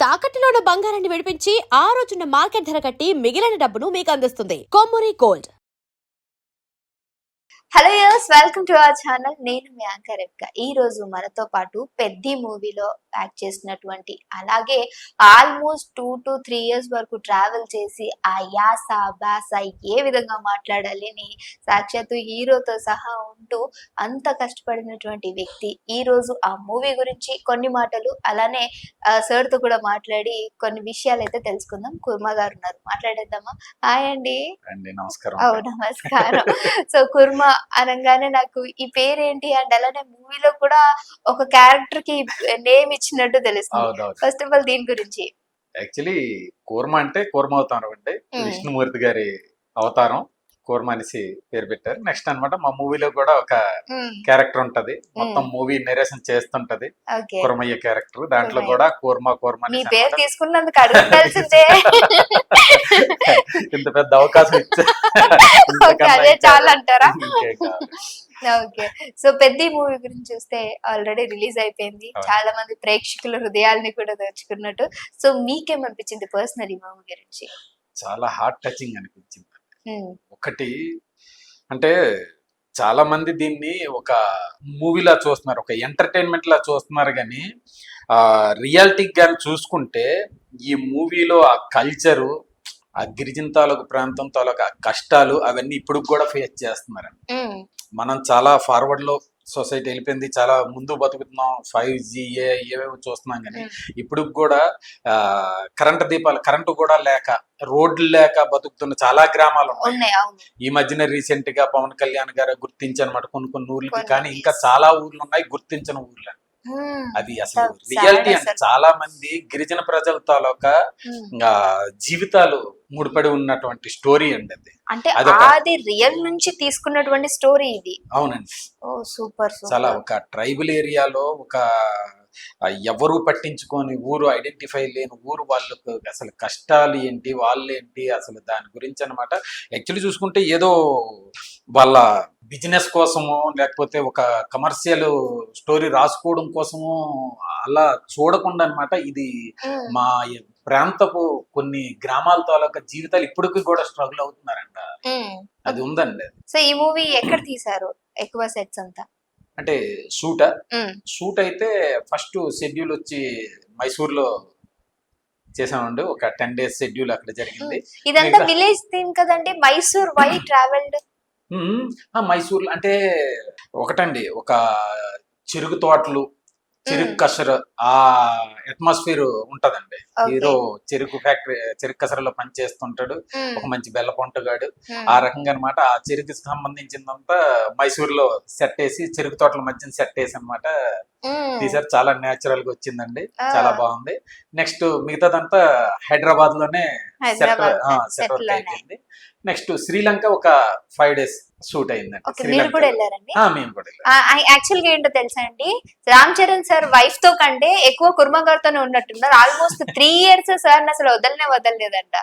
తాకట్టులో ఉన్న బంగారాన్ని విడిపించి ఆ రోజున్న మార్కెట్ ధర కట్టి మిగిలిన డబ్బును మీకు అందిస్తుంది Kommuri gold. Hello use, welcome to our channel. నేను మీ యాంకర్ రేఖ. ఈ రోజు మనతో పాటు పెద్ది మూవీలో యాక్ట్ చేసినటువంటి, అలాగే ఆల్మోస్ట్ 2 to 3 years వరకు ట్రావెల్ చేసి ఆ యాస భాష ఏ విధంగా మాట్లాడాలి అని సాక్షాత్తు హీరోతో సహా ఉంటూ అంత కష్టపడినటువంటి వ్యక్తి ఈ రోజు ఆ మూవీ గురించి కొన్ని మాటలు, అలానే సార్ తో కూడా మాట్లాడి కొన్ని విషయాలు అయితే తెలుసుకుందాం. కుర్మా గారు ఉన్నారు, మాట్లాడేద్దామా? హాయ్ అండి. నమస్కారం. నమస్కారం. సో కుర్మా అనగానే నాకు ఈ పేరేంటి అండ్ అలానే మూవీలో కూడా ఒక క్యారెక్టర్ కి నేమ్ ఇచ్చినట్టు తెలుస్తుంది. ఫస్ట్ ఆఫ్ ఆల్ దీని గురించి. యాక్చువల్లీ కూర్మ అంటే కూర్మ అవతారం అంటే విష్ణుమూర్తి గారి అవతారం కూర్మ అనేసి పేరు పెట్టారు. నెక్స్ట్ అన్నమాట మా మూవీలో కూడా ఒక క్యారెక్టర్ ఉంటది, మొత్తం మూవీ నెరేషన్ చేస్తుంటది, కూర్మయ్య క్యారెక్టర్. దాంట్లో కూడా కూర్మ కూర్మ మీ పేరు తీసుకున్నందుకు అడగాల్సిందే. ఇంత పెద్ద అవకాశం ఇచ్చా చాలా అంటారా? ఓకే. సో పెద్ద మూవీ గురించి చూస్తే ఆల్రెడీ రిలీజ్ అయిపోయింది, చాలా మంది ప్రేక్షకుల హృదయాల్ని కూడా దోచుకున్నట్టు. సో మీకేమనిపించింది పర్సనల్ ఈ మూవీ గురించి? చాలా హార్ట్ టచింగ్ అనిపించింది. ఒకటి అంటే చాలా మంది దీన్ని ఒక మూవీలా చూస్తున్నారు, ఒక ఎంటర్టైన్మెంట్ లా చూస్తున్నారు, కానీ రియాలిటీ కానీ చూసుకుంటే ఈ మూవీలో ఆ కల్చరు, ఆ గిరిజన తాలూకు ప్రాంతం తాలూకు ఆ కష్టాలు అవన్నీ ఇప్పుడు కూడా ఫేస్ చేస్తున్నారు. మనం చాలా ఫార్వర్డ్ లో సొసైటీ వెళ్ళిపోయింది, చాలా ముందు బతుకుతున్నాం, 5G ఏవేవో చూస్తున్నాం, కానీ ఇప్పుడు కూడా కరెంటు కూడా లేక, రోడ్లు లేక బతుకుతున్న చాలా గ్రామాలు ఉన్నాయి. ఈ మధ్యన రీసెంట్ గా పవన్ కళ్యాణ్ గారు గుర్తించనమాట కొన్ని ఊర్లకి, కానీ ఇంకా చాలా ఊర్లు ఉన్నాయి గుర్తించిన ఊర్లు. అది అసలు రియాలిటీ అంటే చాలా మంది గిరిజన ప్రజల తాలూకా జీవితాలు ముడిపడి ఉన్నటువంటి స్టోరీ అండి. అది అంటే అది రియల్ నుంచి తీసుకున్నటువంటి స్టోరీ ఇది. అవునండి. సూపర్. చాలా ఒక ట్రైబల్ ఏరియాలో ఒక ఎవరు పట్టించుకొని ఊరు, ఐడెంటిఫై లేని ఊరు వాళ్ళకు అసలు కష్టాలు ఏంటి, వాళ్ళేంటి, అసలు దాని గురించి అనమాట. యాక్చువల్లీ చూసుకుంటే ఏదో వాళ్ళ బిజినెస్ కోసమో లేకపోతే ఒక కమర్షియల్ స్టోరీ రాసుకోవడం కోసమో అలా చూడకుండా అనమాట, ఇది మా ప్రాంతపు కొన్ని గ్రామాల తాలూకా జీవితాలు ఇప్పటికీ కూడా స్ట్రగుల్ అవుతున్నారంట. అది ఉందండి. సో ఈ మూవీ ఎక్కడ తీసారు ఎక్కువ సెట్స్ అంతా? అంటే షూట్ అయితే ఫస్ట్ షెడ్యూల్ వచ్చి మైసూర్లో చేసామండి. ఒక 10 days షెడ్యూల్ అక్కడ జరిగింది. ఇదంతా విలేజ్ థీమ్ కదండి. Mysore why travelled? మైసూర్ అంటే ఒకటండి, ఒక చెరుకు తోటలు, చెరుకు కసరు, ఆ అట్మాస్ఫియర్ ఉంటదండి. హీరో చెరుకు ఫ్యాక్టరీ, చెరుకు కసరలో పని చేస్తుంటాడు, ఒక మంచి బెల్ల పొంటగాడు, ఆ రకంగా అనమాట. ఆ చెరుకు సంబంధించిందంతా మైసూర్ లో సెట్ వేసి, చెరుకు తోటల మధ్య సెట్ వేసి అనమాట తీసారు. చాలా నేచురల్ గా వచ్చిందండి, చాలా బాగుంది. నెక్స్ట్ మిగతాదంతా హైదరాబాద్ లోనే సెట్ అయిపోయింది. నెక్స్ట్ శ్రీలంక ఒక 5 days షూట్ అయిందండి. మీరు కూడా వెళ్ళారండి? మేము కూడా. యాక్చువల్ గా ఏంటో తెలుసా అండి, రామ్ చరణ్ సార్ వైఫ్ తో కంటే ఎక్కువ కుర్మ గారితోనే ఉన్నట్టున్నారు. ఆల్మోస్ట్ 3 years సార్ అసలు వదలలేదంట.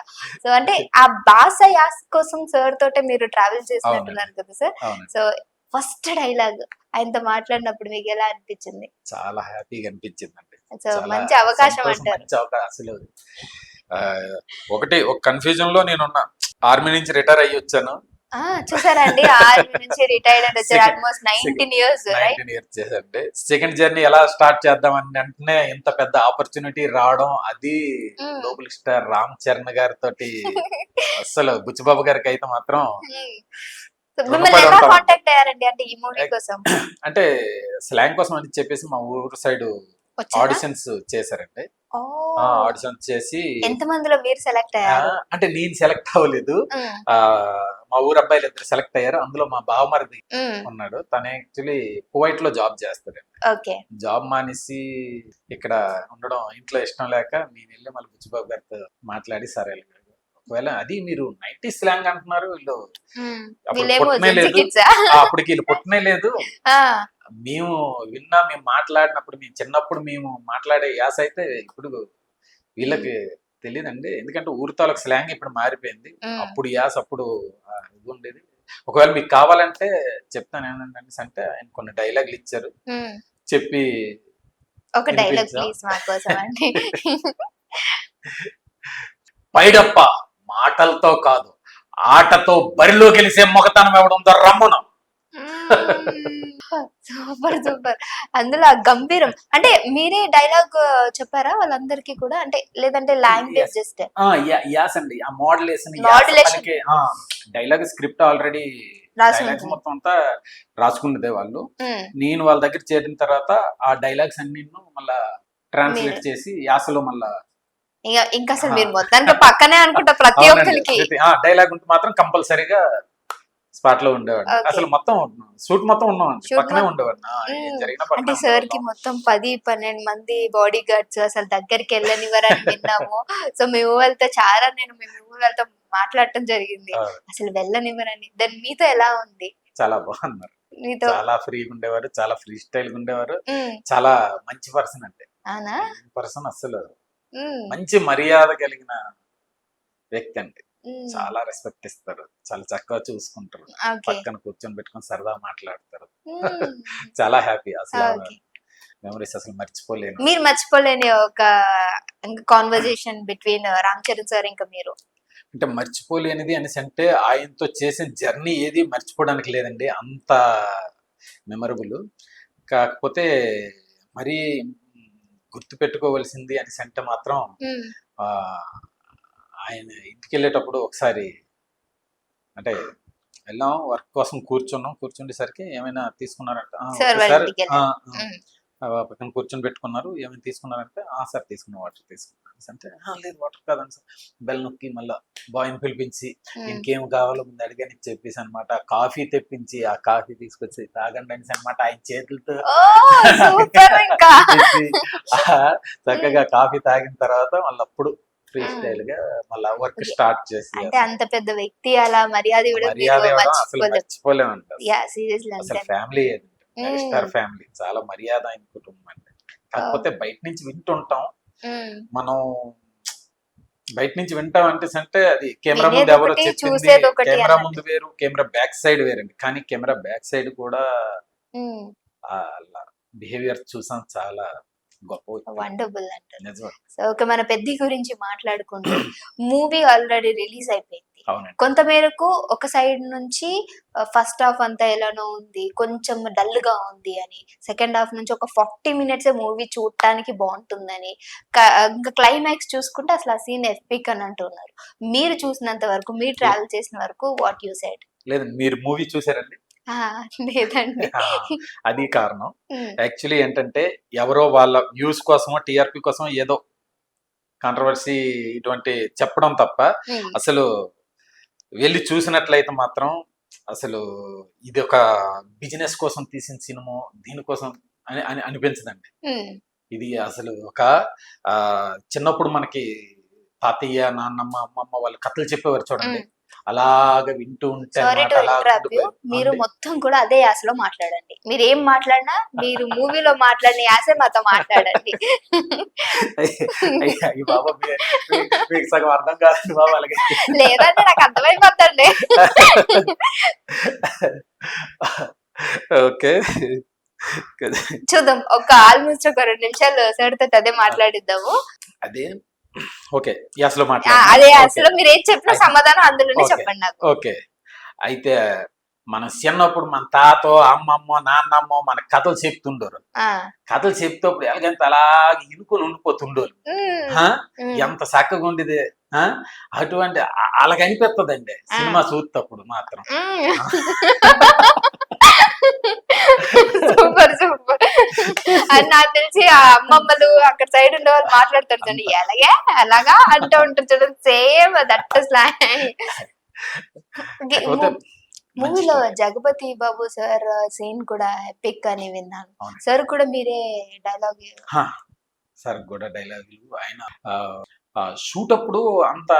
సో అంటే ఆ భాష యాస కోసం సార్ తోటే మీరు ట్రావెల్ చేసినట్టున్నారు కదా సార్. సో ఫస్ట్ డైలాగ్ ఆయనతో మాట్లాడినప్పుడు మీకు ఎలా అనిపించింది? చాలా హ్యాపీగా అనిపించింది అండి. సో మంచి అవకాశం అంటారు. అసలు ఒకటి ఒక కన్ఫ్యూజన్ లో నేనున్నా. ఆర్మీ నుంచి రిటైర్ అయ్యి వచ్చాను. చూసారండి, ఆర్మీ నుంచి రిటైర్డ్ అని వచ్చారు. ఆల్మోస్ట్ 19 years చేశారండి. సెకండ్ జర్నీ ఎలా స్టార్ట్ చేద్దాం అని వెంటనే ఇంత పెద్ద ఆపర్చునిటీ రావడం, అది గ్లోబల్ స్టార్ రామ్ చరణ్ గారితో అసలు బుచ్చిబాబు గారికి అయితే మాత్రం అంటే స్లాంగ్ కోసం అని చెప్పేసి మా ఊరు సైడ్ ఆడిషన్స్ చేశారండి. ఆడిషన్స్ చేసి ఎంత మందిలో మీరు సెలెక్ట్ అయ్యారు? అంటే నేను సెలెక్ట్ అవ్వలేదు, మా ఊరు అబ్బాయిలు 2 సెలెక్ట్ అయ్యారు. అందులో మా బావమరిది ఉన్నాడు, తను యాక్చువల్లీ కువైట్ లో జాబ్ చేస్తాడు. జాబ్ మానేసి ఇక్కడ ఉండడం ఇంట్లో ఇష్టం లేక నేను వెళ్ళి మళ్ళీ బుచ్చిబాబు గారితో మాట్లాడి, సరే ఒకవేళ అది మీరు 90s స్లాంగ్ అంటున్నారు, వీళ్ళు అప్పటికి వీళ్ళు పుట్టనే లేదు, మేము విన్నా, మేము మాట్లాడినప్పుడు, మేము చిన్నప్పుడు మేము మాట్లాడే యాస అయితే ఇప్పుడు వీళ్ళకి తెలియదండి. ఎందుకంటే ఊరి తాలూకు స్లాంగ్ ఇప్పుడు మారిపోయింది. అప్పుడు యాస అప్పుడు ఇది ఉండేది. ఒకవేళ మీకు కావాలంటే చెప్తాను ఏమంటే అంటే, ఆయన కొన్ని డైలాగులు ఇచ్చారు, చెప్పి ఒక డైలాగ్ ప్లీజ్ మా కోసం అండి. పైడప్ప మాటలతో కాదు ఆటతో బరిలో గెలిసే మొగతనం ఎవడుందో రమ్మను. Super super. అందులో ఆ గంభీరం అంటే మీరే డైలాగ్ చెప్పారా వాళ్ళందరికీ కూడా, అంటే లేదంటే లాంగ్వేజ్ జస్ట్ యాస్ అండి, ఆ మోడలేషన్ Modulation. డైలాగ్ స్క్రిప్ట్ ఆల్రెడీ రాసి డైలాగ్స్ ఉంటుంది. మొత్తం అంతా రాసుకున్నదే వాళ్ళు. నేను వాళ్ళ దగ్గర చేరిన తర్వాత ఆ డైలాగ్స్ అన్ని మళ్ళా ట్రాన్స్లేట్ మీరు- చేసి యాసలో మళ్ళా ఇంకా అసలు మీరు మొత్తానికి పక్కనే అనుకుంటా ప్రతి ఒక్కరికి. డైలాగ్ ఉంటే మాత్రం కంపల్సరీగా స్పాట్ లో ఉండేవాడు. Okay. అసలు మొత్తం షూట్ మొత్తం ఉన్నామండి, Shoot పక్కనే మొత్తం. ఉండేవాడు. ఏం జరిగినా అంటే పక్కనే సార్ కి ఉండేవాళ్ళం. మొత్తం 10-12 మంది బాడీ గార్డ్స్ అసలు దగ్గరికి వెళ్ళనివ్వరని విన్నాము. సో మేము వాళ్ళతో చాలా మేము వాళ్ళతో మాట్లాడటం జరిగింది. ఆ, అసలు వెళ్ళనివ్వరని. దాని మీతో ఎలా ఉంది? చాలా బాగున్నారు, మీతో చాలా ఫ్రీగా ఉండేవారు, చాలా ఫ్రీ స్టైల్ గా ఉండేవారు, ఉమ్, చాలా మంచి పర్సన్ అండి. అవునా? పర్సన్ అసలు ఉమ్, మంచి మర్యాద కలిగిన వ్యక్తి అండి. ఉమ్, చాలా రెస్పెక్ట్ ఇస్తారు, చాలా చక్కగా చూసుకుంటారు, ఓకే. పక్కన కూర్చొని పెట్టుకొని సరదా మాట్లాడతారు. ఉమ్, చాలా హ్యాపీ అసలు. ఓకే. మెమరీస్ అసలు మర్చిపోలేను. మీరు మర్చిపోలేని ఒక conversation between Ram Charan sir ఇంకా మీరు? అంటే మర్చిపోలేనిది అనేసి అంటే ఆయనతో చేసిన జర్నీ ఏది మర్చిపోవడానికి లేదండి, అంత మెమరబుల్. కాకపోతే మరీ గుర్తు పెట్టుకోవాల్సింది అనేసి అంటే మాత్రం ఉమ్, ఆ, ఆయన ఇంటికి వెళ్ళేటప్పుడు ఒకసారి అంటే వెళ్ళాం, వర్క్ కోసం కూర్చుండేసరికి ఏమైనా తీసుకున్నారంటే సార్ వాళ్ళ ఒకసారి ఇంటికి వెళ్ళారు. ఉమ్, పక్కన కూర్చొని పెట్టుకున్నారు, ఏమైనా తీసుకున్నారంటే సార్ తీసుకున్న వాటర్ తీసుకున్నాను అంటే లేదు వాటర్ కాదని సార్ బెల్ నొక్కి మళ్ళీ బాయ్ని పిలిపించి ఉమ్. ఇంకేం కావాలో ముందు అడిగాని చెప్పేసి అనమాట. కాఫీ తెప్పించి ఆ కాఫీ తీసుకొచ్చి తాగండి అనేసి అనమాట ఆయన చేతులతో ఓ సూపర్ ఇంకా. తెచ్చి, చక్కగా కాఫీ తాగిన తర్వాత మళ్ళీ అప్పుడు ఫ్రీ స్టైల్ గా మళ్ళీ వర్క్ స్టార్ట్ చేసి అంటే అంత పెద్ద వ్యక్తి అలా మర్యాద ఇవ్వడం మర్యాద మీరు ఇవ్వడం అసలు మర్చిపోలేరు. మర్చిపోలేమంటారు. యా సీరియస్లీ అసలు అంతే. ఫ్యామిలీ స్టార్ మ్మ్. ఫ్యామిలీ, చాలా మర్యాద అయిన కుటుంబం అండి. కాకపోతే బయట నుంచి వింటుంటాం మ్మ్. మనం, బయట నుంచి వింటాం అంటే అది కెమెరా ముందు వినేది ఎవరో ఒకటి, చెప్పింది, చూసేది ఒకటి కెమెరా అన్నట్టు. ముందు వేరు, కెమెరా బ్యాక్ సైడ్ వేరండి. కానీ కెమెరా బ్యాక్ సైడ్ కూడా మ్మ్. బిహేవియర్ చూసాం, చాలా గొప్ప వ్యక్తి. వండర్ఫుల్ అంటారు. నిజం. సో ఒక మన పెద్ద గురించి మాట్లాడుకుంటే మూవీ ఆల్రెడీ రిలీజ్ అయిపోయింది. అవునండి. కొంత మేరకు ఒక సైడ్ నుంచి ఫస్ట్ హాఫ్ అంతా ఎలానో ఉంది, కొంచెం డల్ గా ఉంది అని, సెకండ్ హాఫ్ నుంచి ఒక 40 minutes మూవీ చూడటానికి బాగుంటుందని, ఇంకా క్లైమాక్స్ చూసుకుంటే అసలు ఆ సీన్ ఎపిక్ అని అంటున్నారు. మీరు చూసినంత వరకు, మీరు ట్రావెల్ చేసిన వరకు వాట్ యూ సెడ్? లేదండి, మీరు మూవీ చూసారండి? లేదండి. అది కారణం. ఉమ్, యాక్చువల్లీ ఏంటంటే ఎవరో వాళ్ళ వ్యూస్ కోసమో టీఆర్పీ కోసమో ఏదో కాంట్రవర్సీ ఇటువంటి చెప్పడం తప్ప ఉమ్, అసలు వెళ్ళి చూసినట్లయితే మాత్రం అసలు ఇది ఒక బిజినెస్ కోసం తీసిన సినిమా దీనికోసం అని అని అనిపించదండి. ఉమ్, ఇది అసలు ఒక చిన్నప్పుడు మనకి తాతయ్య నాన్నమ్మ అమ్మమ్మ వాళ్ళు కథలు చెప్పేవారు చూడండి, ఉమ్. అలాగ వింటూ ఉంటే సారీ అన్నమాట టు అలా ఇంటరప్ట్ యూ. ఉండిపోయేది. మీరు అవునండి. మొత్తం కూడా అదే యాసలో మాట్లాడండి. మీరు ఏం మాట్లాడినా మీరు మూవీలో మాట్లాడిన యాసే మాతో మాట్లాడండి. అయ్యి బాబా మీకు సగం అర్థం కాదండి బాబా అలాగే. లేదంటే నాకు అర్థమైపోతండి. ఓకే, చూద్దాం, ఒక ఆల్మోస్ట్ ఒక 2 నిమిషాలు సార్ తో అదే మాట్లాడిద్దాము. అదే ఓకే యాసలో అదే మాట్లాడాలి. యాసలో మీరు ఏం చెప్పిన సమాధానం అందులోనే ఓకే. చెప్పండి నాకు. ఓకే, అయితే మన చిన్నప్పుడు మన తాతో అమ్మమ్మో నాన్నమ్మో మన కథలు చెప్తుండరు. ఆ, కథలు చెప్తేప్పుడు ఎలాగంత అలాగే ఇనుకొని ఉండిపోతుండోరు. ఉమ్, ఆ? ఉమ్, ఎంత చక్కగా ఉండేది. అటువంటి అలాగ అనిపిస్తుందండి సినిమా చూస్తప్పుడు మాత్రం. Super super. అది నాకు తెలిసి ఆ అమ్మమ్మలు అక్కడ సైడ్ ఉండే వాళ్ళు మాట్లాడతారు చూడండి, ఎలాగే అలాగా అంటూ ఉంటారు చూడండి, సేమ్ దట్ స్లాంగ్. కాకపోతే మంచి మూవీలో story. జగపతి బాబు సార్ సీన్ కూడా ఎపిక్ అని విన్నాను. అవును. సార్ కూడా మీరే డైలాగ్. సార్ కూడా డైలాగులు ఆయన షూట్ అప్పుడు అంత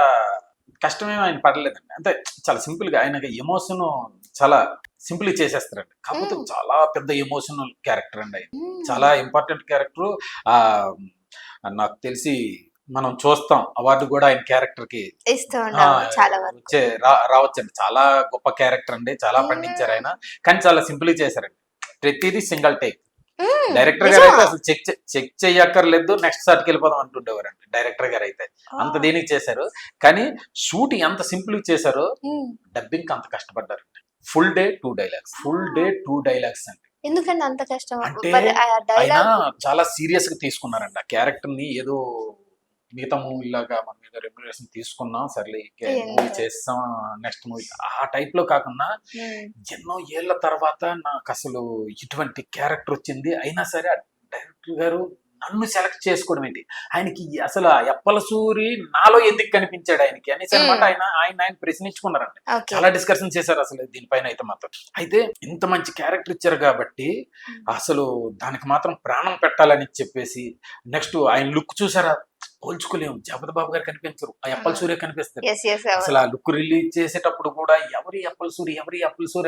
కష్టమేమి ఆయన పడలేదండి. అంటే చాలా సింపుల్ గా ఆయన ఎమోషన్ చాలా సింపుల్ చేసేస్తారండి. కాకపోతే చాలా పెద్ద ఎమోషనల్ క్యారెక్టర్ అండి ఆయన, చాలా ఇంపార్టెంట్ క్యారెక్టర్. నాకు తెలిసి మనం చూస్తాం అవార్డు కూడా ఆయన క్యారెక్టర్ కి ఇస్తూ ఉన్నాము చాలా వరకు. రావచ్చండి. చాలా గొప్ప క్యారెక్టర్ అండి, చాలా పండించారు ఆయన. కానీ చాలా సింపుల్ చేశారండి, ప్రతిదీ సింగిల్ టేక్. డైరెక్టర్ గారు అయితే అసలు చెక్ చెయ్యక్కర్లేదు, నెక్స్ట్ షాట్కి వెళ్ళిపోదాం అంటుండేవారండి డైరెక్టర్ గారు అయితే. అంత దీనికి చేశారు. కానీ షూట్ ఎంత సింపుల్ చేశారో డబ్బింగ్ అంత కష్టపడ్డారు. Full day 2 dialogues, full day 2 dialogues అండి. ఎందుకంటే అంత కష్టం అంటే ఆయన డైలాగ్ చాలా సీరియస్ గా తీసుకున్నారండి ఆ క్యారెక్టర్ ని. ఏదో మిగతా మూవీ లాగా మన మీద రెమ్యునరేషన్ తీసుకున్నాం, సర్లే మూవీ చేస్తాం నెక్స్ట్ మూవీ ఆ టైప్ లో కాకుండా ఎన్నో ఏళ్ల తర్వాత నాకు అసలు ఇటువంటి క్యారెక్టర్ వచ్చింది. అయినా సరే ఆ డైరెక్టర్ గారు నన్ను సెలెక్ట్ చేసుకోవడం ఏంటి, ఆయనకి అసలు ఆ ఎప్పల సూరి నాలో ఎందుకు కనిపించాడు ఆయనకి అనేసి అనమాట ఆయన ప్రశ్నించుకున్నారండి. చాలా డిస్కషన్ చేశారు అసలు దీనిపైన అయితే మాత్రం. అయితే ఇంత మంచి క్యారెక్టర్ ఇచ్చారు కాబట్టి అసలు దానికి మాత్రం ప్రాణం పెట్టాలని చెప్పేసి నెక్స్ట్ ఆయన లుక్ చూసారా, పోల్చుకోలేము. జగపతి బాబు గారు కనిపించరు, ఆ అప్పల సూర్య కనిపిస్తారు. అసలు ఆ లుక్ రిలీజ్ చేసేటప్పుడు కూడా ఎవరి అప్పల సూర్య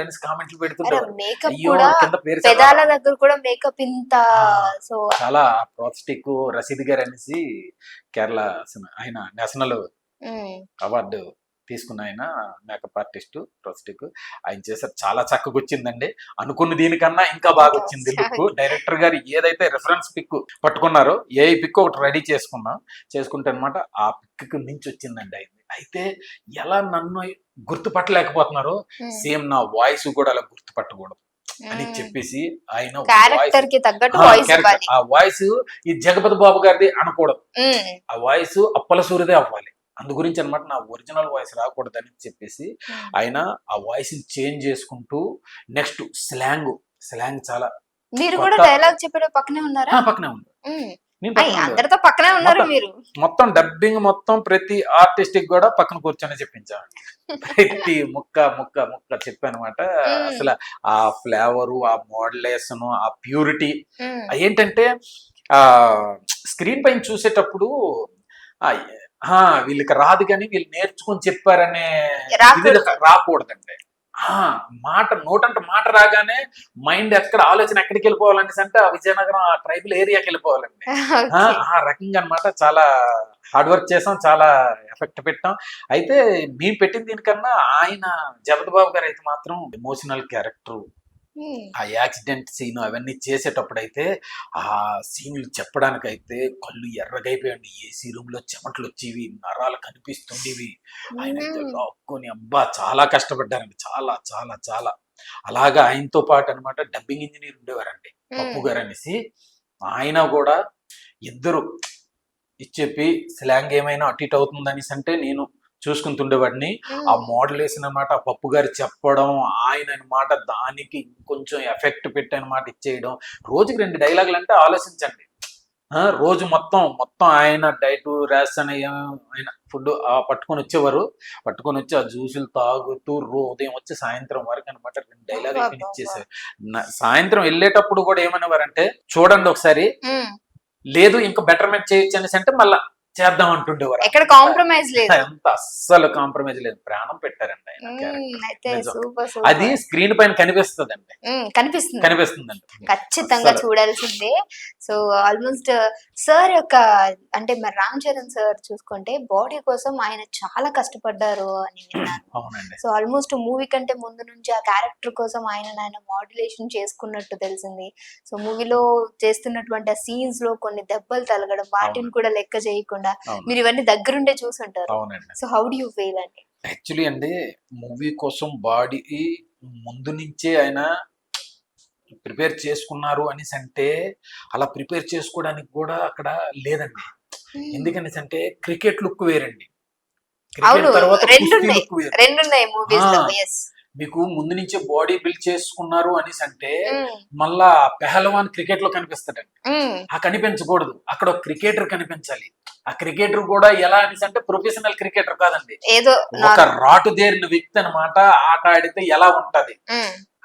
అనేసి కామెంట్లు పెడుతుంటారు. కింద పేరు పెదాల దగ్గర కూడా మేకప్ ఇంత సో చాలా ప్రోత్స్టిక్ రసీద్ గారు అనేసి కేరళ ఆయన నేషనల్ అవార్డు తీసుకున్న ఆయన మేకప్ ఆర్టిస్ట్ ప్రోస్టిక్ ఆయన చేశారు. చాలా చక్కగా వచ్చిందండి. అనుకున్న దీనికన్నా ఇంకా బాగా వచ్చింది లుక్. డైరెక్టర్ గారు ఏదైతే రెఫరెన్స్ పిక్ పట్టుకున్నారో ఏ పిక్ ఒకటి రెడీ చేసుకుంటే అనమాట ఆ పిక్ నుంచి వచ్చిందండి అయింది. అయితే ఎలా నన్ను గుర్తుపట్టలేకపోతున్నారో సేమ్ నా వాయిస్ కూడా అలా గుర్తుపట్టకూడదు అని చెప్పేసి ఆయన ఆ వాయిస్ ఈ జగపతి బాబు గారిది అనకూడదు, ఆ వాయిస్ అప్పల సూర్యదే అవ్వాలి. అందు గురించి అనమాట నా ఒరిజినల్ వాయిస్ రాకూడదని చెప్పేసి ఆయన ఆ వాయిస్ చేంజ్ చేసుకుంటూ నెక్స్ట్ స్లాంగ్ చాలా. మీరు కూడా డైలాగ్ చెప్పడం పక్కనే ఉన్నారా? పక్కనే ఉంది, అందరితో పక్కనే ఉన్నారు మీరు. మొత్తం డబ్బింగ్ మొత్తం ప్రతి ఆర్టిస్ట్ కి కూడా పక్కన కూర్చొని చెప్పించాను. ప్రతి ముక్క చెప్పానమాట. అసలు ఆ ఫ్లేవరు, ఆ మోడలేషన్, ఆ ప్యూరిటీ ఏంటంటే ఆ స్క్రీన్ పైన చూసేటప్పుడు వీళ్ళకి రాదు కానీ వీళ్ళు నేర్చుకొని చెప్పారనే రాకూడదండి. మాట నోటంటే మాట రాగానే మైండ్ ఆలోచన ఎక్కడికి వెళ్ళిపోవాలనేసి అంటే ఆ విజయనగరం ఆ ట్రైబల్ ఏరియాకి వెళ్ళిపోవాలండి. ఆ రకంగా అనమాట. చాలా హార్డ్ వర్క్ చేసాం, చాలా ఎఫెక్ట్ పెట్టాం. అయితే మేము పెట్టిన దీనికన్నా ఆయన జగపతి బాబు గారు అయితే మాత్రం ఎమోషనల్ క్యారెక్టర్, ఆ యాక్సిడెంట్ సీన్ అవన్నీ చేసేటప్పుడు అయితే ఆ సీన్లు చెప్పడానికైతే కళ్ళు ఎర్రగైపోయండి. ఏసీ రూమ్ లో చెమటలు వచ్చేవి, నరాలు కనిపిస్తుండేవి. ఆయన లాక్కొని అబ్బా చాలా కష్టపడ్డారండి, చాలా చాలా చాలా. అలాగా ఆయనతో పాటు అనమాట డబ్బింగ్ ఇంజనీర్ ఉండేవారండి పప్పు గారు అనేసి. ఆయన కూడా ఇద్దరు ఇచ్చెప్పి స్లాంగ్ ఏమైనా అటు ఇటు అవుతుంది అనేసి అంటే నేను చూసుకుంటుండేవాడిని. ఆ మోడలేషన్ అనమాట ఆ పప్పు గారు చెప్పడం, ఆయన అనమాట దానికి ఇంకొంచెం ఎఫెక్ట్ పెట్టి అనమాట ఇచ్చేయడం. రోజుకి 2 డైలాగులు అంటే ఆలోచించండి. రోజు మొత్తం ఆయన డైట్ రేషన్ ఆయన ఫుడ్ పట్టుకొని వచ్చి ఆ జ్యూసులు తాగుతూ ఉదయం వచ్చి సాయంత్రం వరకు అనమాట 2 డైలాగులు ఫినిష్ చేశారు. సాయంత్రం వెళ్ళేటప్పుడు కూడా ఏమనేవారంటే చూడండి ఒకసారి, లేదు ఇంకా బెటర్మెంట్ చేయొచ్చు అనేసి అంటే మళ్ళా చేద్దాం అంటుండేవారు. ఎక్కడ కాంప్రమైజ్ లేదు, ఎంత అస్సలు కాంప్రమైజ్ లేదు. ప్రాణం పెట్టారండి ఆయన. అది స్క్రీన్ పైన కనిపిస్తుందండి, కనిపిస్తుందండి, ఖచ్చితంగా చూడాల్సిందే. సో ఆల్మోస్ట్ సార్ యొక్క అంటే మరి రామ్ చరణ్ సార్ చూసుకుంటే బాడీ కోసం ఆయన చాలా కష్టపడ్డారు అని విన్నాను. అవునండి. సో ఆల్మోస్ట్ మూవీ కంటే ముందు నుంచి ఆ క్యారెక్టర్ కోసం ఆయన మాడ్యులేషన్ చేసుకున్నట్టు తెలిసింది. సో మూవీలో చేస్తున్నటువంటి ఆ సీన్స్ లో కొన్ని దెబ్బలు తలగడం, వాటిని కూడా లెక్క చేయకుండా మీరు ఇవన్నీ దగ్గరుండే చూసుంటారు. So how do you feel అండి? యాక్చువల్లీ అండి మూవీ కోసం బాడీ ముందు నుంచే ఆయన ప్రిపేర్ చేసుకున్నారు అనేసి అంటే అలా ప్రిపేర్ చేసుకోవడానికి కూడా అక్కడ లేదండి. ఎందుకనేసి అంటే క్రికెట్ లుక్ వేరండి, క్రికెట్ తర్వాత మీకు ముందు నుంచే బాడీ బిల్డ్ చేసుకున్నారు అనేసి అంటే మళ్ళా పెహల్వాన్ క్రికెట్ లో కనిపిస్తాడండి. ఆ కనిపించకూడదు, అక్కడ ఒక క్రికెటర్ కనిపించాలి. ఆ క్రికెటర్ కూడా ఎలా అనేసి అంటే ప్రొఫెషనల్ క్రికెటర్ కాదండి, ఏదో ఒక రాటు దేరిన వ్యక్తి అనమాట. ఆట ఆడితే ఎలా ఉంటది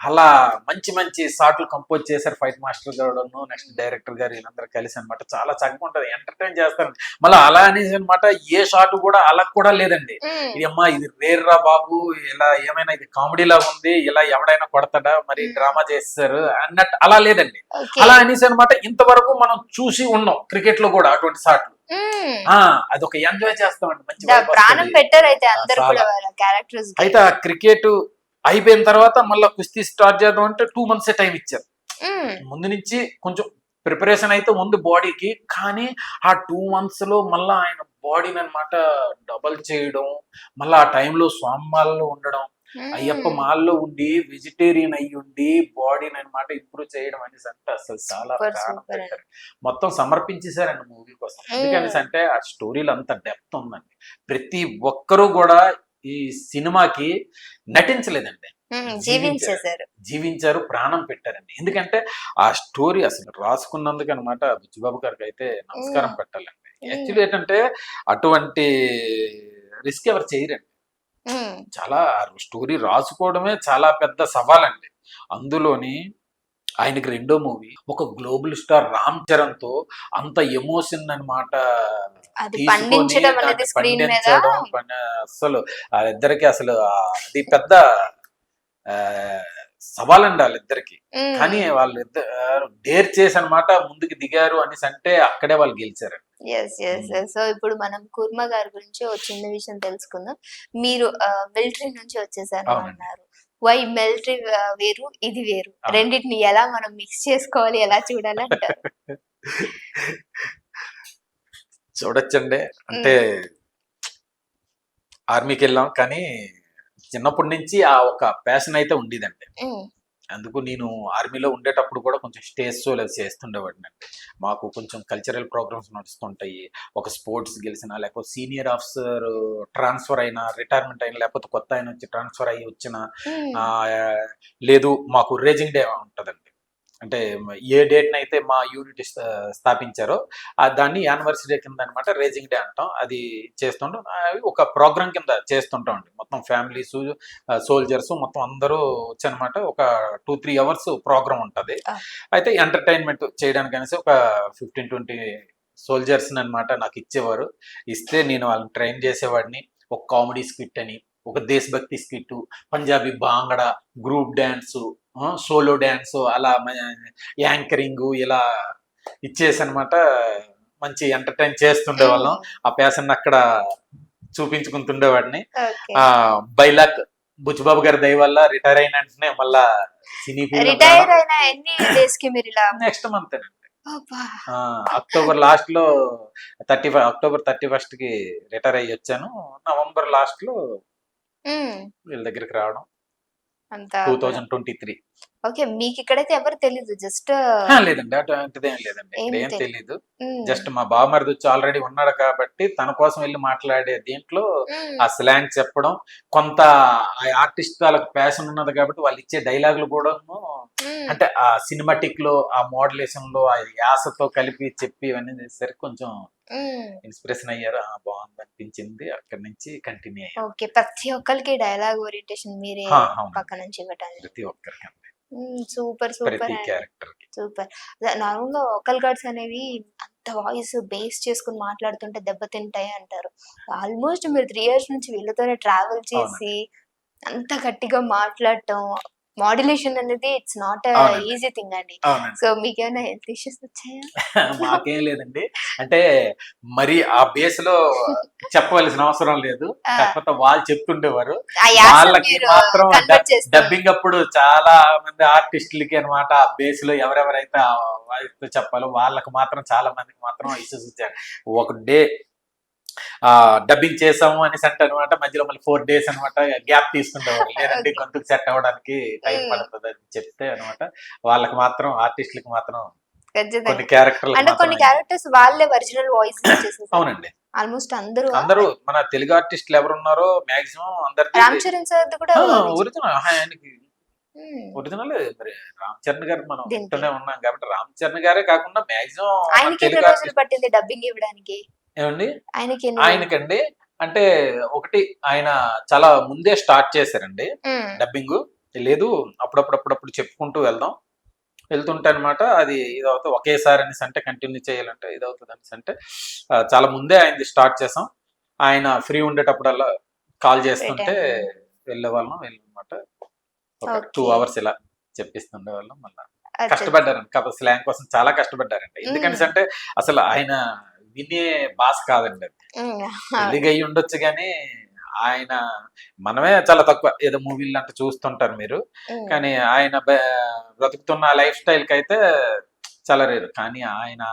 అలా మంచి షాట్లు కంపోజ్ చేశారు ఫైట్ మాస్టర్ గారు, నెక్స్ట్ డైరెక్టర్ గారు, వీళ్ళందరూ కలిసి అనమాట. చాలా చక్కగా ఉంటది, ఎంటర్టైన్ చేస్తారు. మళ్ళీ అలా అనేసి అనమాట ఏ షాట్ కూడా అలా కూడా లేదండి. ఇది అమ్మా ఇది రేర్ రా బాబు, ఇలా ఏమైనా ఇది కామెడీలా ఉంది, ఇలా ఎవడైనా కొడతాడా, మరి డ్రామా చేస్తారు అన్నట్టు అలా లేదండి. అలా అనేసి అనమాట ఇంతవరకు మనం చూసి ఉన్నాం క్రికెట్ లో కూడా అటువంటి షాట్లు. అదొక ఎంజాయ్ చేస్తామండి, మంచి ప్రాణం పెట్టారు అయితే అందరూ కూడా క్యారెక్టర్స్. అయితే ఆ క్రికెట్ అయిపోయిన తర్వాత మళ్ళీ కుస్తీ స్టార్ట్ చేద్దాం అంటే 2 months టైం ఇచ్చారు. ముందు నుంచి కొంచెం ప్రిపరేషన్ అయితే ఉంది బాడీకి, కానీ ఆ 2 months లో మళ్ళా ఆయన బాడీని అనమాట డబల్ చేయడం, మళ్ళీ ఆ టైంలో స్వామిమాలలో ఉండడం, అయ్యప్ప మాల్లో ఉండి వెజిటేరియన్ అయ్యి ఉండి బాడీని అనమాట ఇంప్రూవ్ చేయడం అనేసి అంటే అసలు చాలా ప్రాణం పెట్టారు. మొత్తం సమర్పించేశారండి మూవీ కోసం. ఎందుకనేసి అంటే ఆ స్టోరీలో అంత డెప్త్ ఉందండి. ప్రతి ఒక్కరూ కూడా ఈ సినిమాకి నటించలేదండి, జీవించారు, ప్రాణం పెట్టారండి. ఎందుకంటే ఆ స్టోరీ అసలు రాసుకున్నందుకు అనమాట బుచ్చిబాబు గారికి అయితే నమస్కారం పెట్టాలండి. యాక్చువల్లీ ఏంటంటే అటువంటి రిస్క్ ఎవరు చేయరండి. చాలా స్టోరీ రాసుకోవడమే చాలా పెద్ద సవాలండి. అందులోని ఆయనకి రెండో మూవీ ఒక గ్లోబల్ స్టార్ రామ్ చరణ్ తో అంత ఎమోషన్ అనమాట అసలు వాళ్ళిద్దరికి అసలు అది పెద్ద సవాలండి వాళ్ళిద్దరికి. కానీ వాళ్ళిద్దరు డేర్ చేసి అనమాట ముందుకు దిగారు అనేసి అంటే అక్కడే వాళ్ళు గెలిచారు. సో ఇప్పుడు మనం కుర్మ గారి గురించి ఒక చిన్న విషయం తెలుసుకుందాం. మీరు మిలిటరీ నుంచి వచ్చేసారు అన్నారు. వై మిలిటరీ వేరు, ఇది వేరు, రెండింటిని ఎలా మనం మిక్స్ చేసుకోవాలి, ఎలా చూడాలి అంటారు? చూడొచ్చండి. అంటే ఆర్మీకి వెళ్ళాం, కానీ చిన్నప్పటి నుంచి ఆ ఒక ప్యాషన్ అయితే ఉండేదండి. అందుకు నేను ఆర్మీలో ఉండేటప్పుడు కూడా కొంచెం స్టేజ్ షోలు అవి చేస్తుండేవాడిని అండి. మాకు కొంచెం కల్చరల్ ప్రోగ్రామ్స్ నడుస్తుంటాయి. ఒక స్పోర్ట్స్ గెలిచినా, లేకపోతే సీనియర్ ఆఫీసర్ ట్రాన్స్ఫర్ అయినా, రిటైర్మెంట్ అయినా, లేకపోతే కొత్త ఆయన వచ్చి ట్రాన్స్ఫర్ అయ్యి వచ్చినా, లేదు మాకు రేజింగ్ డే ఉంటుందండి. అంటే ఏ డేట్ని అయితే మా యూనిట్ స్థాపించారో దాన్ని యానివర్సరీ కింద అనమాట రేజింగ్ డే అంటాం. అది చేస్తుంటాం. అవి ఒక ప్రోగ్రామ్ కింద చేస్తుంటాం అండి. మొత్తం ఫ్యామిలీస్, సోల్జర్స్ మొత్తం అందరూ వచ్చి అనమాట ఒక 2-3 hours ప్రోగ్రామ్ ఉంటుంది. అయితే ఎంటర్టైన్మెంట్ చేయడానికి అనేసి ఒక 15-20 సోల్జర్స్ని అనమాట నాకు ఇచ్చేవారు. ఇస్తే నేను వాళ్ళని ట్రైన్ చేసేవాడిని. ఒక కామెడీ స్కిట్ అని, ఒక దేశభక్తి skit, Punjabi bhangra, group dance, solo dance, అలా యాంకరింగ్ ఇలా ఇచ్చేసి అనమాట మంచి ఎంటర్టైన్ చేస్తుండే వాళ్ళం. ఆ ప్యాషన్ అక్కడ చూపించుకుంటుండేవాడిని. బైలాక్ బుచ్చిబాబు గారి దయ వల్ల రిటైర్ అయిన వెంటనే మళ్ళా సినీ నెక్స్ట్ మంత్ అక్టోబర్ లాస్ట్ లో అక్టోబర్ 31st కి రిటైర్ అయ్యి వచ్చాను. నవంబర్ లాస్ట్ లో వీళ్ళ దగ్గరికి రావడం 2023. ఓకే, మీకు ఇక్కడైతే ఎవరు తెలీదు? జస్ట్ లేదండి, అటువంటిదేం లేదండి, ఏం తెలీదు. జస్ట్ మా బావమరిది వచ్చి ఆల్రెడీ ఉన్నాడు కాబట్టి తన కోసం వెళ్ళి మాట్లాడే దీంట్లో ఆ స్లాంగ్ చెప్పడం, కొంత ఆ ఆర్టిస్ట్ వాళ్ళకి ప్యాషన్ ఉన్నది కాబట్టి వాళ్ళు ఇచ్చే డైలాగులు కూడా అంటే ఆ సినిమాటిక్ లో, ఆ మోడలేషన్ లో, ఆ యాసతో కలిపి చెప్పి ఇవన్నీ చేసేసరికి కొంచెం ఇన్స్పిరేషన్ అయ్యారు. బాగుంది అనిపించింది. అక్కడి నుంచి కంటిన్యూ అయ్యారు. ఓకే, ప్రతి ఒక్కరికి డైలాగ్ ఓరియంటేషన్ మీరే పక్క నుంచి ఇవ్వటానికి? ప్రతి ఒక్కరికి సూపర్ సూపర్ సూపర్. నార్మల్ గా వోకల్ గార్డ్స్ అనేవి అంత వాయిస్ బేస్ చేసుకుని మాట్లాడుతుంటే దెబ్బతింటాయి అంటారు. ఆల్మోస్ట్ మీరు 3 years నుంచి వీళ్ళతోనే ట్రావెల్ చేసి అంత గట్టిగా మాట్లాడటం, మాడ్యులేషన్ అనేది ఇట్స్ నాట్ ఈజీ థింగ్ అండి. సో మీకేమైనా హెల్త్ ఇష్యూస్ వచ్చాయా? మాకేం లేదండి. అంటే మరి ఆ బేస్ లో చెప్పవలసిన అవసరం లేదు, కాకపోతే వాళ్ళు చెప్తుండేవారు. వాళ్ళకి మాత్రం డబ్బింగ్ అప్పుడు చాలా మంది ఆర్టిస్టులకి అనమాట ఆ బేస్ లో ఎవరెవరైతే చెప్పాలో వాళ్ళకి మాత్రం చాలా మందికి మాత్రం ఇష్యూస్ వచ్చాయి. ఒక డే డబ్బింగ్ చేసాము అనేసి అంటే అనమాట మధ్యలో మళ్ళీ 4 days అనమాట గ్యాప్ తీసుకుంటారు. లేదంటే గొంతుకు సెట్ అవ్వడానికి టైం పడుతుంది అని చెప్తే అనమాట వాళ్ళకి మాత్రం, ఆర్టిస్టులకి మాత్రం కొన్ని క్యారెక్టర్స్ వాళ్ళే ఒరిజినల్ వాయిస్ ఇచ్చేసారు. అవునండి, ఆల్మోస్ట్ అందరూ మన తెలుగు ఆర్టిస్టులు ఎవరు ఉన్నారో మాక్సిమం అందరికి రామ్ చరణ్ సార్ కూడా ఒరిజినల్. ఆయనకి ఒరిజినల్ మరి రామ్ చరణ్ గారు మనం వింటూనే ఉన్నాం కాబట్టి రామ్ చరణ్ గారే కాకుండా మాక్సిమం ఆయనకి పట్టింది డబ్బింగ్ ఇవ్వడానికి. ఏమండి ఆయనకండి అంటే ఒకటి ఆయన చాలా ముందే స్టార్ట్ చేశారండి డబ్బింగ్. లేదు అప్పుడప్పుడు చెప్పుకుంటూ వెళ్తుంటే అనమాట అది ఇదవుతుంది. ఒకేసారి అనేసి అంటే కంటిన్యూ చేయాలంటే ఇదవుతుంది అనేసి అంటే చాలా ముందే ఆయనది స్టార్ట్ చేసాం. ఆయన ఫ్రీ ఉండేటప్పుడల్లా కాల్ చేస్తుంటే వెళ్ళేవాళ్ళం. వెళ్ళనమాట ఒక 2 hours ఇలా చెప్పిస్తుండే వాళ్ళం. మళ్ళీ కష్టపడ్డారండి, కాకపోతే స్లాంగ్ కోసం చాలా కష్టపడ్డారండి. ఎందుకంటే అంటే అసలు ఆయన వినే భాష కాదండి, అది తెలుగు అయి ఉండొచ్చు కానీ ఆయన మనమే చాలా తక్కువ ఏదో మూవీలు అంటే చూస్తుంటారు మీరు, కానీ ఆయన బ్రతుకుతున్న లైఫ్ స్టైల్ కి అయితే చాలా రేరు. కానీ ఆయన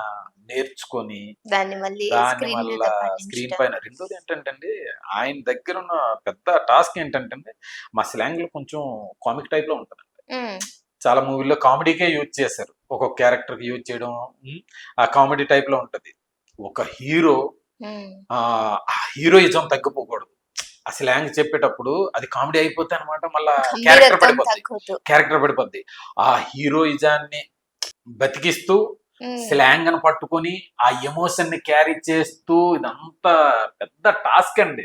నేర్చుకొని దాన్ని మళ్ళీ దాన్ని మళ్ళా స్క్రీన్ పైన. రెండోది ఏంటంటే అండి, ఆయన దగ్గర ఉన్న పెద్ద టాస్క్ ఏంటంటే మా స్లాంగ్ లో కొంచెం కామిక్ టైప్ లో ఉంటుంది. చాలా మూవీల్లో కామెడీకే యూజ్ చేశారు, ఒక్కొక్క క్యారెక్టర్ కి యూజ్ చేయడం ఆ కామెడీ టైప్ లో ఉంటది. ఒక హీరో ఆ హీరోయిజం తగ్గిపోకూడదు. ఆ స్లాంగ్ చెప్పేటప్పుడు అది కామెడీ అయిపోతే అనమాట, మళ్ళా క్యారెక్టర్ పడిపోద్ది. ఆ హీరోయిజాన్ని బతికిస్తూ స్లాంగ్ అని పట్టుకొని ఆ ఎమోషన్ ని క్యారీ చేస్తూ, ఇదంతా పెద్ద టాస్క్ అండి.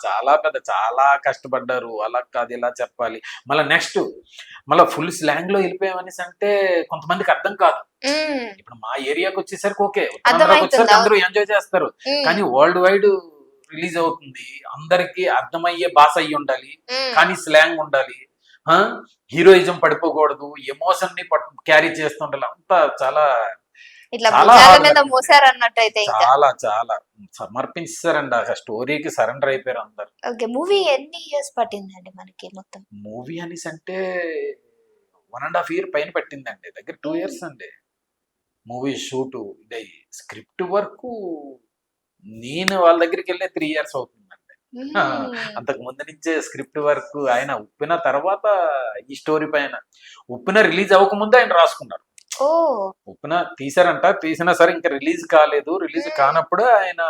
చాలా పెద్ద, చాలా కష్టపడ్డారు. అలా కాదు ఇలా చెప్పాలి, మళ్ళీ నెక్స్ట్ మళ్ళీ ఫుల్ స్లాంగ్ లో వెళ్ళిపోయామనేసి అంటే కొంతమందికి అర్థం కాదు. ఇప్పుడు మా ఏరియాకి వచ్చేసరికి ఓకే, వచ్చేసరికి అందరూ ఎంజాయ్ చేస్తారు. కానీ వరల్డ్ వైడ్ రిలీజ్ అవుతుంది, అందరికి అర్థమయ్యే భాష అయ్యి ఉండాలి, కానీ స్లాంగ్ ఉండాలి, హీరోయిజం పడిపోకూడదు, ఎమోషన్ ని క్యారీ చేస్తుండాలి. అంతా చాలా చాలా చాలా సమర్పించారండి. ఆ స్టోరీకి సరెండర్ అయిపోయారు అందరు. మూవీ ఎన్ని ఇయర్స్ పట్టిందండి మనకి మొత్తం? మూవీ అనేసి అంటే 1.5 year పైన పట్టిందండి, దగ్గర 2 years అండి మూవీ షూట్. ఇదే స్క్రిప్ట్ వర్క్ నేను వాళ్ళ దగ్గరికి వెళ్ళే 3 years అవుతుందండి. అంతకు ముందు నుంచే స్క్రిప్ట్ వర్క్ ఆయన ఉప్పిన తర్వాత ఈ స్టోరీ పైన, ఉప్పిన రిలీజ్ అవ్వకముందే ఆయన రాసుకున్నారు. ఉప్పిన తీసారంట, తీసినా సరే ఇంకా రిలీజ్ కాలేదు. రిలీజ్ కానప్పుడు ఆయన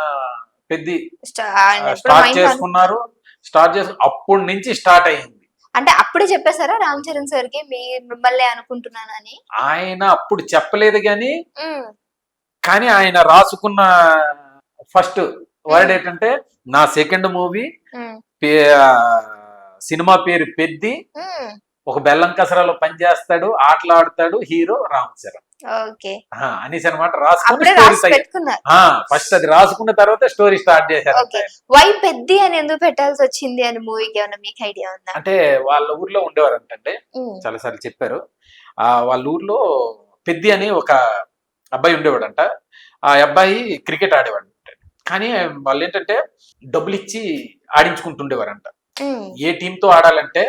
పెద్ద స్టార్ట్ చేసుకున్నారు. అప్పటి నుంచి స్టార్ట్ అయ్యింది. అంటే అప్పుడే చెప్పేశారా రామ్ చరణ్ సార్ కి మిమ్మల్ని అనుకుంటున్నానని? ఆయన అప్పుడు చెప్పలేదు కానీ ఆయన రాసుకున్న ఫస్ట్ వర్డ్ ఏంటంటే, నా సెకండ్ మూవీ సినిమా పేరు పెద్ది, ఒక బెల్లం కసరాలో పనిచేస్తాడు, ఆటలాడుతాడు, హీరో రామ్ చరణ్ అనేసి అనమాట. ఫస్ట్ అది రాసుకున్న తర్వాత స్టోరీ స్టార్ట్ చేశారు. వై పెద్ది అని ఎందుకు పెట్టాల్సి వచ్చింది అని మూవీకి ఏమన్నా మీకు ఐడియా ఉందా? అంటే వాళ్ళ ఊర్లో ఉండేవారు అంటే చాలా సార్లు చెప్పారు. వాళ్ళ ఊర్లో పెద్ది అని ఒక అబ్బాయి ఉండేవాడంట. ఆ అబ్బాయి క్రికెట్ ఆడేవాడు. కానీ వాళ్ళు ఏంటంటే డబ్బులు ఇచ్చి ఆడించుకుంటుండేవారంట. ఏ టీంతో ఆడాలంటే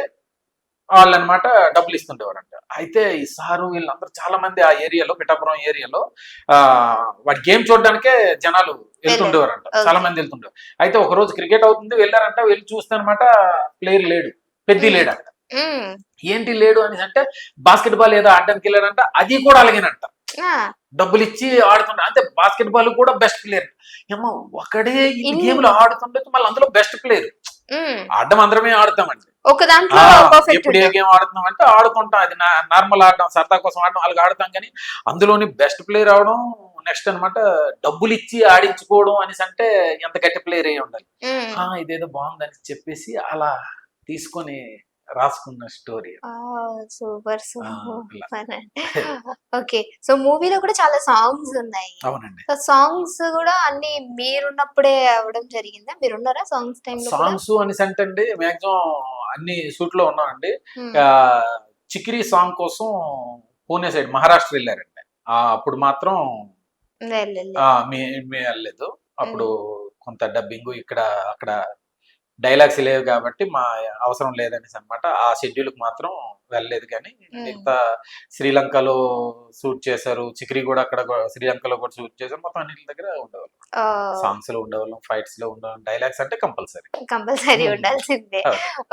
వాళ్ళు అనమాట డబ్బులు ఇస్తుండేవారంట. అయితే ఈ సారు వీళ్ళందరూ చాలా మంది ఆ ఏరియాలో, పిఠాపురం ఏరియాలో వాడి గేమ్ చూడడానికే జనాలు వెళ్తుండేవారంట, చాలా మంది వెళ్తుండేవారు. అయితే ఒక రోజు క్రికెట్ అవుతుంది, వెళ్ళారంట. వెళ్ళి చూస్తే అనమాట ప్లేయర్ లేడు, పెద్ద లేడంట. ఏంటి లేడు అని అంటే బాస్కెట్ బాల్ ఏదో ఆడడానికి వెళ్ళారంట, అది కూడా అలాగేనంట. డబ్బులు ఇచ్చి ఆడుతుండే, అంటే బాస్కెట్ బాల్ కూడా బెస్ట్ ప్లేయర్. ఏమో ఒకడే ఈ గేమ్ లో ఆడుతుండే, మళ్ళీ అందులో బెస్ట్ ప్లేయర్. ఆడడం అందరమే ఆడతామండి, ఎప్పుడు ఏ గేమ్ ఆడుతున్నాం అంటే ఆడుతుంటాం, అది నార్మల్ ఆడడం, సరదా కోసం ఆడడం అలాగే ఆడతాం. కానీ అందులోని బెస్ట్ ప్లేయర్ అవడం, నెక్స్ట్ అనమాట డబ్బులు ఇచ్చి ఆడించుకోవడం అనేసి అంటే ఎంత గట్టి ప్లేయర్ అయ్యి ఉండాలి. ఇదేదో బాగుందని చెప్పేసి అలా తీసుకొని రాసుకున్న story. Super super. Okay, so మూవీలో కూడా చాలా సాంగ్స్ ఉన్నాయి. అవునండి. సో సాంగ్స్ కూడా అన్ని మీరున్నప్పుడే అవడం జరిగిందా? మీరున్నారా సాంగ్స్ టైం లో? సాంగ్స్ అనేసి అంటే మాక్సిమం అన్ని షూట్ లో ఉన్నామండి. చికిరి సాంగ్ కోసం పూణే సైడ్ మహారాష్ట్ర వెళ్ళారండి. అప్పుడు మాత్రం వెళ్ళలేదు. అప్పుడు కొంత డబ్బింగ్ ఇక్కడ అక్కడ డైలాగ్స్ లేవు కాబట్టి మా అవసరం లేదనేసి అనమాట. ఆ షెడ్యూల్ కి మాత్రం వెళ్ళలేదు. కానీ మిగతా శ్రీలంకలో షూట్ చేశారు, చిక్రీ కూడా అక్కడ శ్రీలంకలో కూడా షూట్ చేశారు. మొత్తం అన్నింటి దగ్గర ఉండేవాళ్ళం, సాంగ్స్ లో ఉండేవాళ్ళం, ఫైట్స్ లో ఉండేవాళ్ళం. డైలాగ్స్ అంటే కంపల్సరీ ఉండాల్సిందే.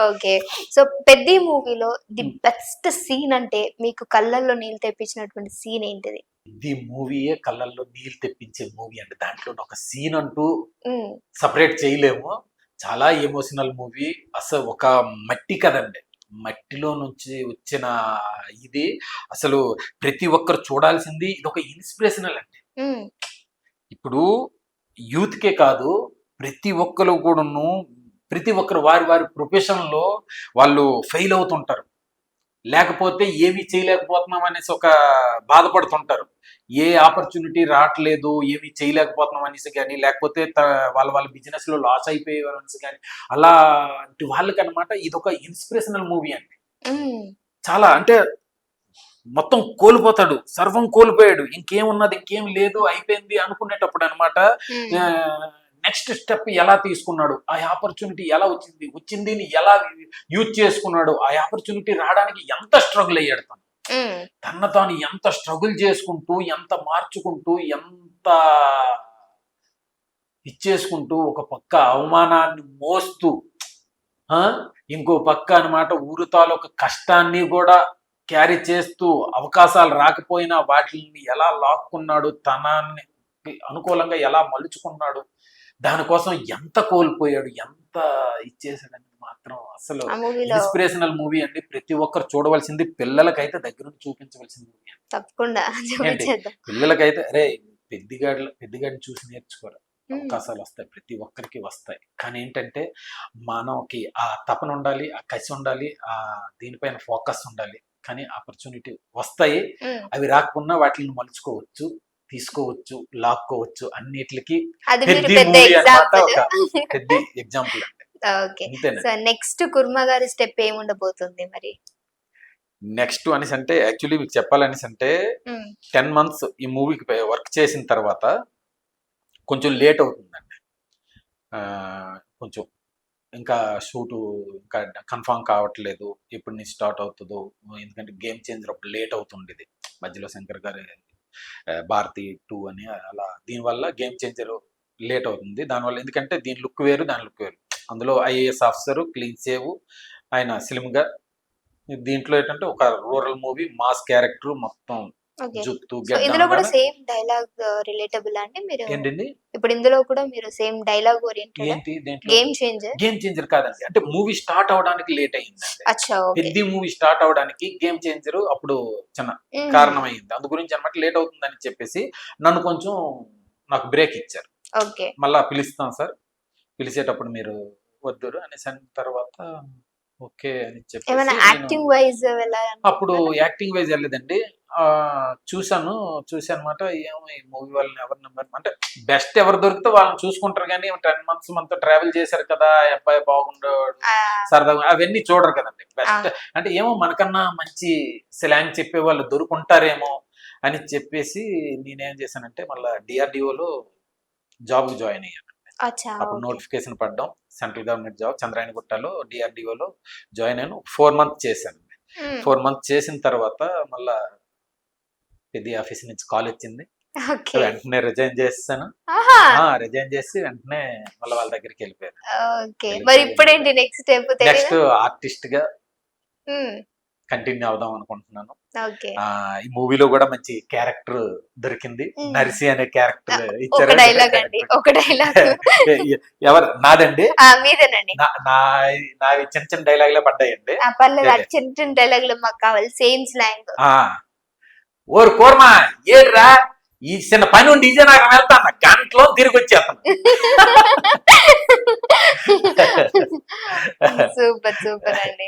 ఓకే, సో పెద్ద మూవీలో ది బెస్ట్ సీన్ అంటే మీకు కళ్ళల్లో నీళ్ళు తెప్పించినటువంటి సీన్ ఏంటిది? ఇది మూవీయే కళ్ళల్లో నీళ్ళు తెప్పించే మూవీ అండి. దాంట్లో ఒక సీన్ అంటూ సపరేట్ చేయలేము. చాలా ఎమోషనల్ మూవీ. అసలు ఒక మట్టి కదండి, మట్టిలో నుంచి వచ్చిన ఇది అసలు ప్రతి ఒక్కరు చూడాల్సింది. ఇది ఒక ఇన్స్పిరేషనల్ అండి. ఇప్పుడు యూత్కే కాదు, ప్రతి ఒక్కరు కూడాను, ప్రతి ఒక్కరు వారి వారి ప్రొఫెషన్ లో వాళ్ళు ఫెయిల్ అవుతుంటారు, లేకపోతే ఏమి చేయలేకపోతున్నాం అనేసి ఒక బాధపడుతుంటారు. ఏ ఆపర్చునిటీ రావట్లేదు, ఏమి చేయలేకపోతున్నాం అనేసి కానీ, లేకపోతే వాళ్ళ బిజినెస్ లో లాస్ అయిపోయేవారు అనేసి కానీ, అలాంటి వాళ్ళకి అనమాట ఇది ఒక ఇన్స్పిరేషనల్ మూవీ అండి. చాలా అంటే మొత్తం కోల్పోతాడు, సర్వం కోల్పోయాడు, ఇంకేమున్నది, ఇంకేం లేదు, అయిపోయింది అనుకునేటప్పుడు అనమాట నెక్స్ట్ స్టెప్ ఎలా తీసుకున్నాడు, ఆ ఆపర్చునిటీ ఎలా వచ్చింది ఎలా యూజ్ చేసుకున్నాడు, ఆ ఆపర్చునిటీ రావడానికి ఎంత స్ట్రగుల్ అయ్యాడు తన తాను ఎంత స్ట్రగుల్ చేసుకుంటూ, ఎంత మార్చుకుంటూ, ఎంత ఇచ్చేసుకుంటూ, ఒక పక్క అవమానాన్ని మోస్తూ ఇంకో పక్క అనమాట ఊరు తాలూకు కష్టాన్ని కూడా క్యారీ చేస్తూ, అవకాశాలు రాకపోయినా వాటిని ఎలా లాక్కున్నాడు, తనాన్ని అనుకూలంగా ఎలా మలుచుకున్నాడు, దానికోసం ఎంత కోల్పోయాడు, ఎంత ఇచ్చేసాడని మాత్రం అసలు ఇన్స్పిరేషనల్ మూవీ అండి. ప్రతి ఒక్కరు చూడవలసింది, పిల్లలకైతే దగ్గర నుంచి చూపించవలసిన మూవీ అండి. తప్పకుండా పిల్లలకైతే అరే పెద్దగాడిని చూసి నేర్చుకోరు, అవకాశాలు వస్తాయి, ప్రతి ఒక్కరికి వస్తాయి. కానీ ఏంటంటే మనకి ఆ తపన ఉండాలి, ఆ కసి ఉండాలి, ఆ దీనిపైన ఫోకస్ ఉండాలి. కానీ ఆపర్చునిటీ వస్తాయి, అవి రాకుండా వాటిని మలుచుకోవచ్చు, తీసుకోవచ్చు, లాక్కోవచ్చు. అన్నిటికి పెద్ద ఎగ్జాంపుల్ అండి. నెక్స్ట్ కుర్మ గారి స్టెప్ ఏముండబోతుంది మరి? నెక్స్ట్ అనేసి అంటే యాక్చువల్లీ మీకు చెప్పాలనేసి అంటే 10 months ఈ మూవీకి వర్క్ చేసిన తర్వాత కొంచెం లేట్ అవుతుందండి. కొంచెం ఇంకా షూటు ఇంకా కన్ఫామ్ కావట్లేదు, ఎప్పుడు నుంచి స్టార్ట్ అవుతుందో. ఎందుకంటే గేమ్ చేంజర్ అప్పుడు లేట్ అవుతుండేది, మధ్యలో శంకర్ గారి భారతి 2 అని అలా. దీనివల్ల గేమ్ చేంజర్ లేట్ అవుతుంది. దానివల్ల ఎందుకంటే దీని లుక్ వేరు, దాని లుక్ వేరు. అందులో ఐఏఎస్ ఆఫీసరు, క్లీన్ సేవ్, ఆయన స్లిమ్గా. దీంట్లో ఏంటంటే ఒక రూరల్ మూవీ, మాస్ క్యారెక్టర్, మొత్తం జుత్తు. ఇందులో కూడా సేమ్ డైలాగ్ రిలేటబుల్ అండి మీరు? ఏంటండి ఇప్పుడు ఇందులో కూడా మీరు same dialogue oriented? Game changer కాదండి, అంటే మూవీ స్టార్ట్ అవడానికి లేట్ అయింది. పెద్ద మూవీ స్టార్ట్ అవడానికి గేమ్ చేంజర్ అప్పుడు చిన్న కారణం అయింది. అందు గురించి అనమాట లేట్ అవుతుందని చెప్పేసి నన్ను కొంచెం నాకు బ్రేక్ ఇచ్చారు. మళ్ళా పిలుస్తాం సార్, పిలిచేటప్పుడు మీరు వద్దురు అనేసి అన్న తర్వాత ఓకే అని చెప్పి అప్పుడు యాక్టింగ్ వైజ్ వెళ్ళలేదండి. చూసాను అనమాట. ఏమో ఈ మూవీ వాళ్ళని ఎవరి నెంబర్ అంటే బెస్ట్ ఎవరు దొరికితే వాళ్ళని చూసుకుంటారు. కానీ 10 months మనతో ట్రావెల్ చేశారు కదా, అబ్బాయి బాగుండేవాడు, సరదాగా, అవన్నీ చూడరు కదండి. బెస్ట్ అంటే ఏమో మనకన్నా మంచి స్లాంగ్ చెప్పే వాళ్ళు దొరుకుంటారేమో అని చెప్పేసి నేనేం చేశానంటే మళ్ళీ DRDOలో జాబ్కి జాయిన్ అయ్యాను. అప్పుడు నోటిఫికేషన్ పడ్డాం, సెంట్రల్ గవర్నమెంట్ జాబ్, చంద్రాయణగుట్టలో DRDOలో జాయిన్ అయ్యాను. 4 months చేశాను. 4 months చేసిన తర్వాత మళ్ళా పెద్ద ఆఫీస్ నుంచి కాల్ వచ్చింది. వెంటనే రిజైన్ చేస్తాను. రిజైన్ చేసి వెంటనే మళ్ళీ వాళ్ళ దగ్గరికి వెళ్ళిపోయాను. నెక్స్ట్ ఆర్టిస్ట్ గా కంటిన్యూ అవుదాం అనుకుంటున్నాను. ఈ మూవీలో కూడా మంచి క్యారెక్టర్ దొరికింది, నర్సి అనే క్యారెక్టర్ ఇచ్చారు. ఎవరు? నాదండి, నావి చిన్న చిన్న డైలాగులే పడ్డాయండి. చిన్న చిన్న డైలాగులు మాకు కావాలి, సేమ్ స్లాంగ్. ఓరు కోర్మా ఏడ్రా, ఈ చిన్న పని ఉండి ఇదే నాకు వెళ్తాను, గంటలో తిరిగి వచ్చేస్తాను. సూపర్ అండి.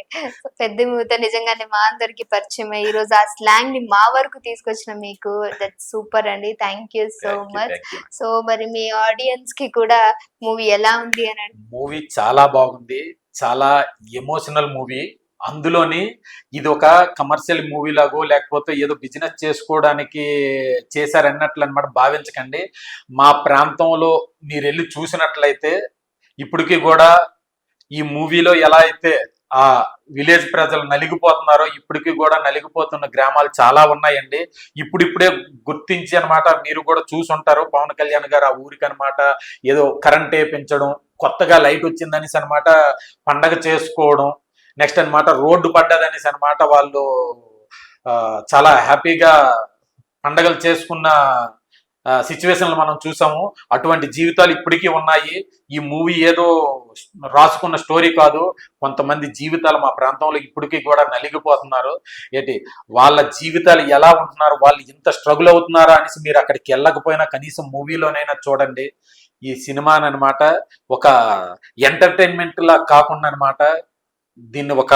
పెద్ద మూత నిజంగానే మా అందరికి పరిచయం. ఈ రోజు ఆ స్లాంగ్ ని మా వరకు తీసుకొచ్చిన మీకు దట్ సూపర్ అండి. Thank you so much. So మరి మీ ఆడియన్స్ కి కూడా మూవీ ఎలా ఉంది అని? మూవీ చాలా బాగుంది, చాలా ఎమోషనల్ మూవీ. అందులోని ఇది ఒక కమర్షియల్ మూవీ లాగో లేకపోతే ఏదో బిజినెస్ చేసుకోవడానికి చేశారన్నట్లు అనమాట భావించకండి. మా ప్రాంతంలో మీరు వెళ్ళి చూసినట్లయితే ఇప్పటికీ కూడా ఈ మూవీలో ఎలా అయితే ఆ విలేజ్ ప్రజలు నలిగిపోతున్నారో ఇప్పటికీ కూడా నలిగిపోతున్న గ్రామాలు చాలా ఉన్నాయండి. ఇప్పుడిప్పుడే గుర్తించి అనమాట మీరు కూడా చూసుంటారు. పవన్ కళ్యాణ్ గారు ఆ ఊరికి అనమాట ఏదో కరెంట్ వేయించడం, కొత్తగా లైట్ వచ్చిందనేసి అనమాట పండగ చేసుకోవడం, నెక్స్ట్ అనమాట రోడ్డు పడ్డదనేసి అనమాట వాళ్ళు చాలా హ్యాపీగా పండగలు చేసుకున్న సిచ్యువేషన్లు మనం చూసాము. అటువంటి జీవితాలు ఇప్పటికీ ఉన్నాయి. ఈ మూవీ ఏదో రాసుకున్న స్టోరీ కాదు, కొంతమంది జీవితాలు మా ప్రాంతంలో ఇప్పటికీ కూడా నలిగిపోతున్నారు. వాళ్ళ జీవితాలు ఎలా ఉంటున్నారు, వాళ్ళు ఇంత స్ట్రగుల్ అవుతున్నారా అనేసి మీరు అక్కడికి వెళ్ళకపోయినా కనీసం మూవీలోనైనా చూడండి. ఈ సినిమాని అనమాట ఒక ఎంటర్టైన్మెంట్ లా కాకుండా అనమాట దీన్ని ఒక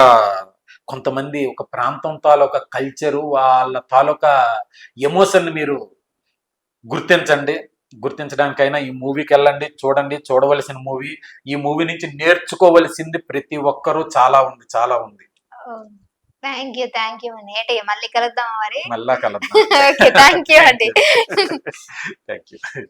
కొంతమంది ఒక ప్రాంతం తాలూకా కల్చరు, వాళ్ళ తాలూకా ఎమోషన్ మీరు గుర్తించడానికైనా ఈ మూవీకి వెళ్ళండి, చూడండి. చూడవలసిన మూవీ. ఈ మూవీ నుంచి నేర్చుకోవలసింది ప్రతి ఒక్కరూ చాలా ఉంది. థ్యాంక్ యూ అండి. మళ్ళీ కలుద్దాం మరి. మళ్ళా కలుద్దాం. థ్యాంక్ యూ అండి. Thank you.